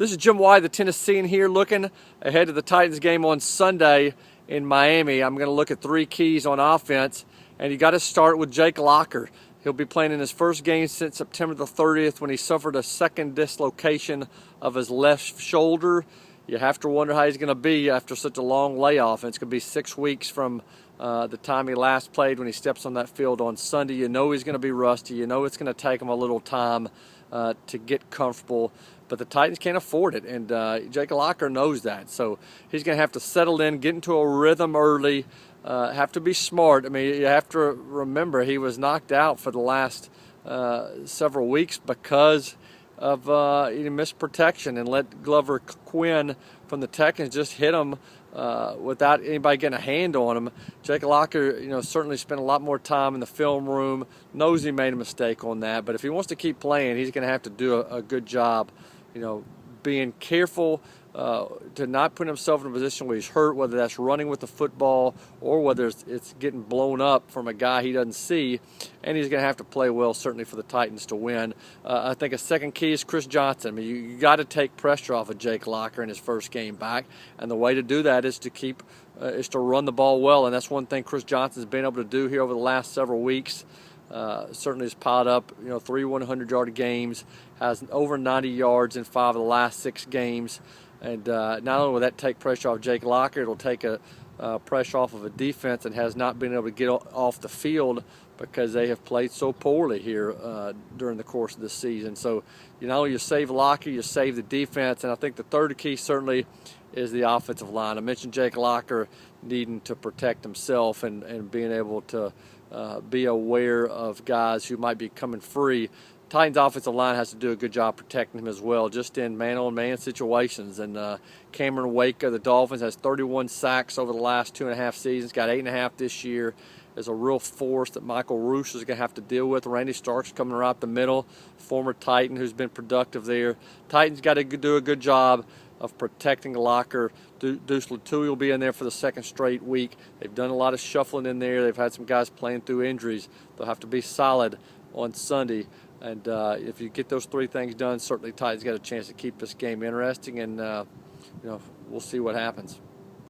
This is Jim Wyatt, the Tennessean here, looking ahead to the Titans game on Sunday in Miami. I'm going to look at three keys on offense, and you got to start with Jake Locker. He'll be playing in his first game since September the 30th when he suffered a second dislocation of his left shoulder. You have to wonder how he's going to be after such a long layoff. And it's going to be 6 weeks from the time he last played when he steps on that field on Sunday. You know he's going to be rusty. You know it's going to take him a little time to get comfortable. But the Titans can't afford it, and Jake Locker knows that. So he's going to have to settle in, get into a rhythm early, have to be smart. I mean, you have to remember he was knocked out for the last several weeks because of he missed protection and let Glover Quinn from the Texans just hit him without anybody getting a hand on him. Jake Locker, certainly spent a lot more time in the film room, knows he made a mistake on that, but if he wants to keep playing, he's going to have to do a good job, being careful to not put himself in a position where he's hurt, whether that's running with the football or whether it's getting blown up from a guy he doesn't see, and he's going to have to play well, certainly, for the Titans to win. I think a second key is Chris Johnson. I mean, you got to take pressure off of Jake Locker in his first game back, and the way to do that is to run the ball well, and that's one thing Chris Johnson's been able to do here over the last several weeks. Certainly has piled up, 3 100-yard games, has over 90 yards in 5 of the last 6 games. And not only will that take pressure off Jake Locker, it'll take pressure off of a defense that has not been able to get off the field because they have played so poorly here during the course of this season. So, you save Locker, you save the defense, and I think the third key certainly is the offensive line. I mentioned Jake Locker needing to protect himself and being able to be aware of guys who might be coming free. Titans offensive line has to do a good job protecting him as well, just in man-on-man situations. And Cameron Wake of the Dolphins has 31 sacks over the last 2.5 seasons, got 8.5 this year. There's a real force that Michael Roosh is going to have to deal with. Randy Starks coming right up the middle, former Titan who's been productive there. Titans got to do a good job of protecting Locker. Deuce Latui will be in there for the second straight week. They've done a lot of shuffling in there. They've had some guys playing through injuries. They'll have to be solid on Sunday. And if you get those three things done, certainly Titans got a chance to keep this game interesting, and we'll see what happens.